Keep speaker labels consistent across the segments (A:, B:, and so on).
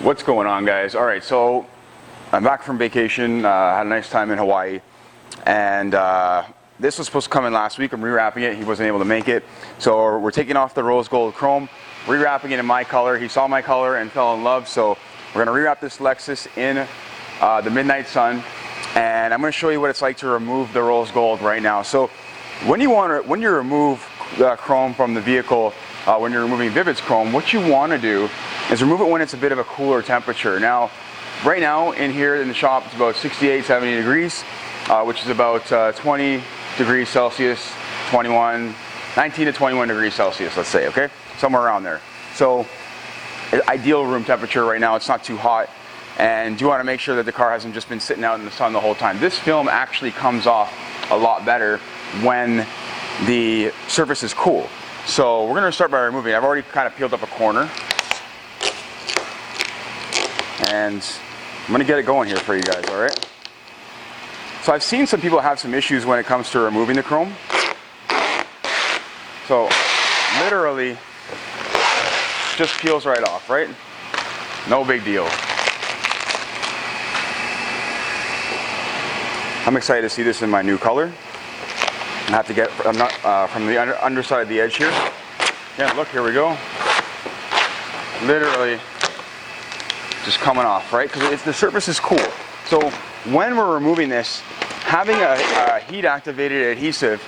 A: What's going on, guys? All right, so I'm back from vacation. Had a nice time in Hawaii, and this was supposed to come in last week. I'm rewrapping it. He wasn't able to make it, so we're taking off the rose gold chrome, rewrapping it in my color. He saw my color and fell in love, so we're gonna rewrap this Lexus in the Midnight Sun, and I'm gonna show you what it's like to remove the rose gold right now. So when you remove the chrome from the vehicle, when you're removing Vivid's chrome, what you want to do is remove it when it's a bit of a cooler temperature. Now, right now in here in the shop, it's about 68, 70 degrees, which is about 20 degrees Celsius, 19 to 21 degrees Celsius, let's say, okay? Somewhere around there. So, ideal room temperature right now, it's not too hot, and you want to make sure that the car hasn't just been sitting out in the sun the whole time. This film actually comes off a lot better when the surface is cool. So we're going to start by removing it. I've already kind of peeled up a corner, and I'm going to get it going here for you guys, all right? So I've seen some people have some issues when it comes to removing the chrome. So literally just peels right off, right? No big deal. I'm excited to see this in my new color. I have to get from the underside of the edge here. Yeah, look, here we go. Literally just coming off, right? Because the surface is cool. So when we're removing this, having a heat activated adhesive,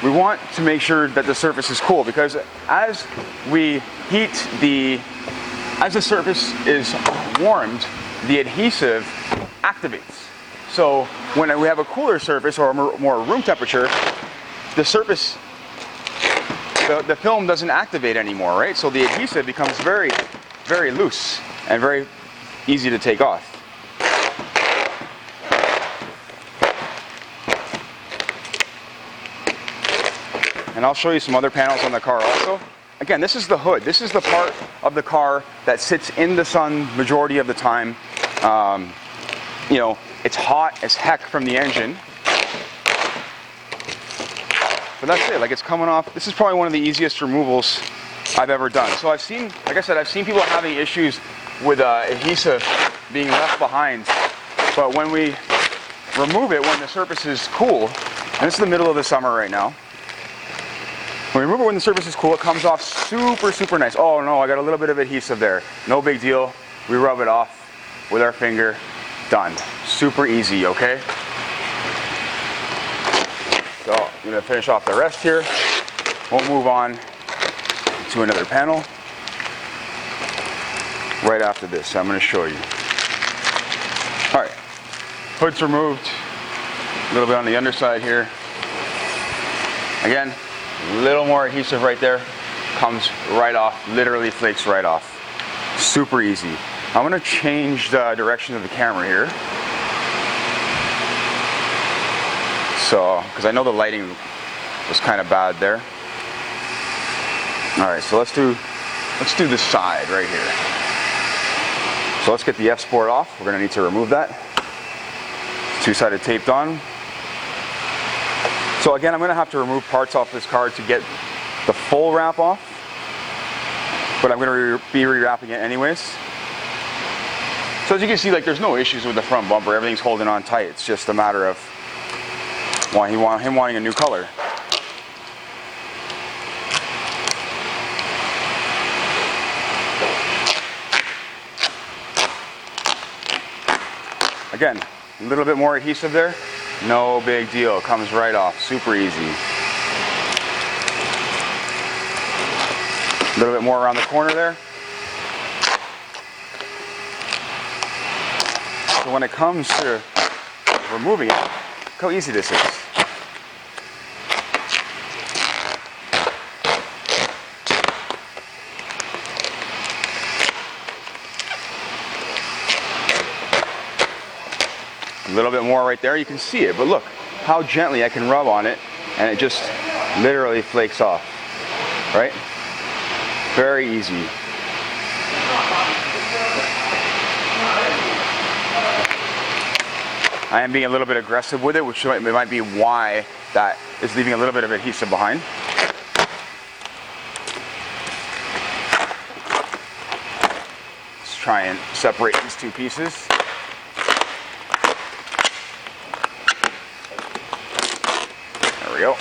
A: we want to make sure that the surface is cool, because as we heat as the surface is warmed, the adhesive activates. So when we have a cooler surface or more room temperature, the surface, the film doesn't activate anymore, right? So the adhesive becomes very, very loose and very easy to take off. And I'll show you some other panels on the car also. Again, this is the hood. This is the part of the car that sits in the sun majority of the time. You know, it's hot as heck from the engine. But that's it, like it's coming off. This is probably one of the easiest removals I've ever done. So I've seen, like I said, I've seen people having issues with adhesive being left behind. But when we remove it, when the surface is cool, and this is the middle of the summer right now, when we remove it when the surface is cool, it comes off super, super nice. Oh no, I got a little bit of adhesive there. No big deal. We rub it off with our finger. Done. Super easy, okay? So I'm going to finish off the rest here. We'll move on to another panel right after this. I'm going to show you. All right, hood's removed. A little bit on the underside here. Again, a little more adhesive right there. Comes right off, literally flakes right off. Super easy. I'm going to change the direction of the camera here. So, because I know the lighting was kind of bad there. All right, so let's do the side right here. So let's get the F-Sport off. We're gonna need to remove that. Two-sided taped on. So again, I'm gonna have to remove parts off this car to get the full wrap off, but I'm gonna be rewrapping it anyways. So as you can see, like, there's no issues with the front bumper. Everything's holding on tight. It's just a matter of him wanting a new color. Again, a little bit more adhesive there. No big deal. Comes right off. Super easy. A little bit more around the corner there. So when it comes to removing it, look how easy this is. A little bit more right there, you can see it, but look how gently I can rub on it and it just literally flakes off, right? Very easy. I am being a little bit aggressive with it, which might be why that is leaving a little bit of adhesive behind. try and separate these two pieces. There we go.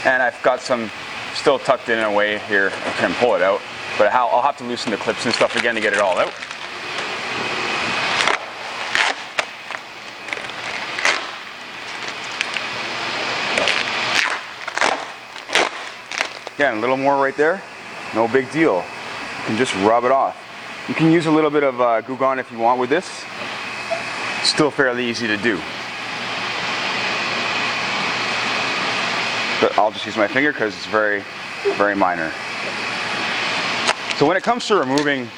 A: And I've got some still tucked in a way here. I can pull it out, but I'll have to loosen the clips and stuff again to get it all out. Again, a little more right there, no big deal. You can just rub it off. You can use a little bit of Goo Gone if you want with this. Still fairly easy to do. But I'll just use my finger because it's very, very minor. So when it comes to removing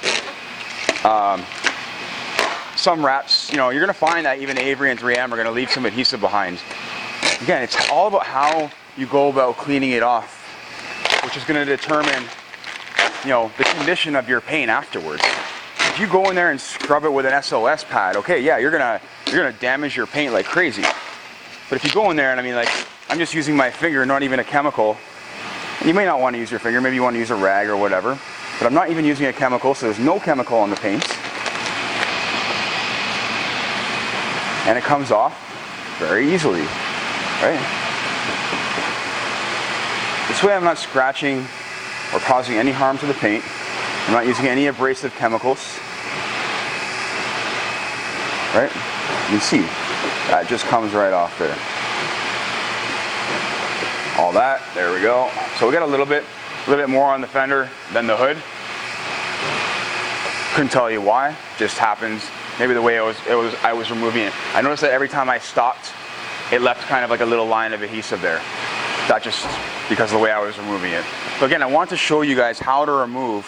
A: some wraps, you know, you're going to find that even Avery and 3M are going to leave some adhesive behind. Again, it's all about how you go about cleaning it off, which is going to determine, you know, the condition of your paint afterwards. If you go in there and scrub it with an SOS pad, okay, yeah, you're gonna damage your paint like crazy. But if you go in there and I mean, like, I'm just using my finger, not even a chemical. You may not want to use your finger, maybe you want to use a rag or whatever. But I'm not even using a chemical, so there's no chemical on the paint. And it comes off very easily, right? This way I'm not scratching or causing any harm to the paint. I'm not using any abrasive chemicals, right? You can see, that just comes right off there. All that, there we go. So we got a little bit more on the fender than the hood. Couldn't tell you why, just happens. Maybe the way I was removing it. I noticed that every time I stopped, it left kind of like a little line of adhesive there. That just because of the way I was removing it. So again, I want to show you guys how to remove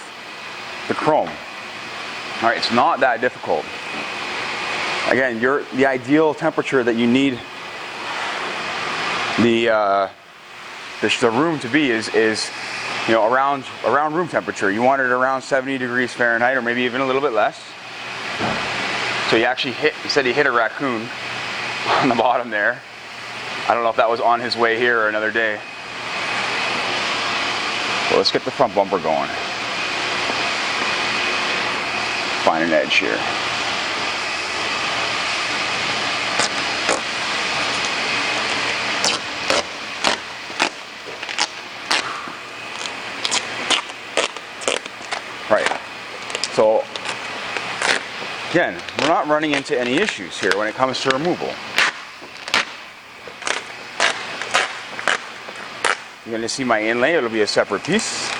A: the chrome. All right, it's not that difficult. Again, the ideal temperature that you need the room to be is you know, around room temperature. You want it around 70 degrees Fahrenheit, or maybe even a little bit less. So you actually you said he hit a raccoon on the bottom there. I don't know if that was on his way here or another day. Well, let's get the front bumper going. Find an edge here. Right. So, again, we're not running into any issues here when it comes to removal. You're going to see my inlay, it'll be a separate piece.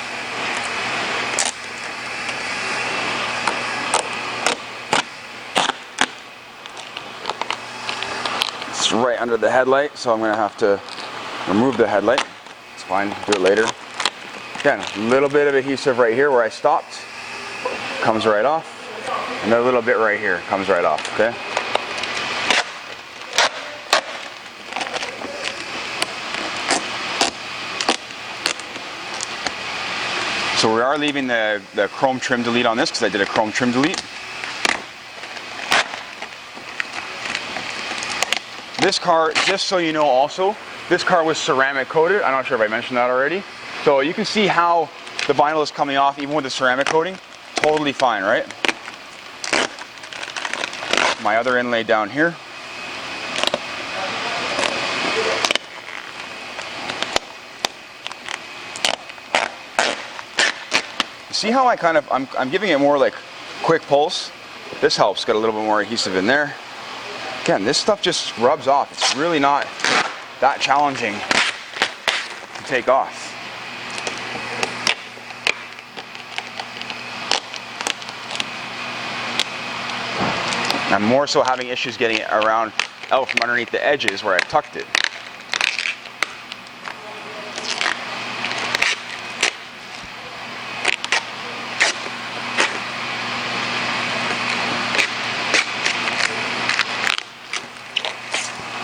A: It's right under the headlight, so I'm going to have to remove the headlight. It's fine, do it later. Again, a little bit of adhesive right here where I stopped, comes right off. And a little bit right here, comes right off, okay? So we are leaving the chrome trim delete on this because I did a chrome trim delete. This car, just so you know also, this car was ceramic coated. I'm not sure if I mentioned that already. So you can see how the vinyl is coming off even with the ceramic coating. Totally fine, right? My other inlay down here. See how I kind of, I'm giving it more like quick pulse. This helps get a little bit more adhesive in there. Again, this stuff just rubs off. It's really not that challenging to take off. I'm more so having issues getting it around out from underneath the edges where I tucked it.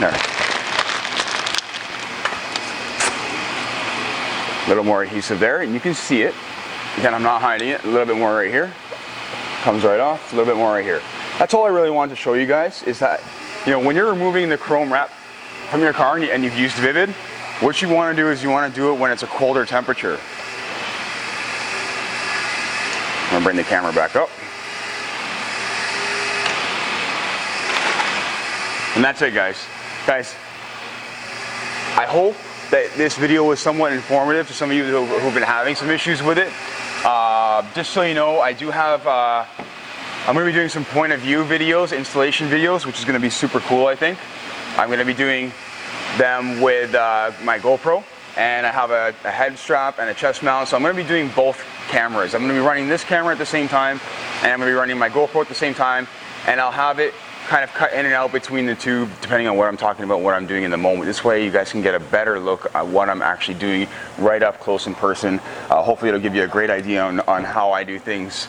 A: There. A little more adhesive there, and you can see it. Again, I'm not hiding it. A little bit more right here. Comes right off. A little bit more right here. That's all I really wanted to show you guys, is that, You know, when you're removing the chrome wrap from your car and you've used Vivid, what you want to do is you want to do it when it's a colder temperature. I'm going to bring the camera back up. And that's it, guys. Guys, I hope that this video was somewhat informative to some of you who've been having some issues with it. Just so you know, I do have, I'm going to be doing some point of view videos, installation videos, which is going to be super cool, I think. I'm going to be doing them with my GoPro, and I have a head strap and a chest mount, so I'm going to be doing both cameras. I'm going to be running this camera at the same time, and I'm going to be running my GoPro at the same time, and I'll have it kind of cut in and out between the two depending on what I'm talking about, what I'm doing in the moment. This way you guys can get a better look at what I'm actually doing right up close in person. Hopefully it'll give you a great idea on how I do things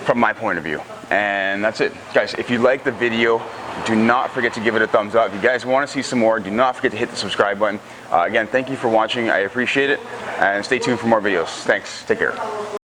A: from my point of view. And that's it. Guys, if you like the video, do not forget to give it a thumbs up. If you guys want to see some more, do not forget to hit the subscribe button. Again, thank you for watching. I appreciate it. And stay tuned for more videos. Thanks. Take care.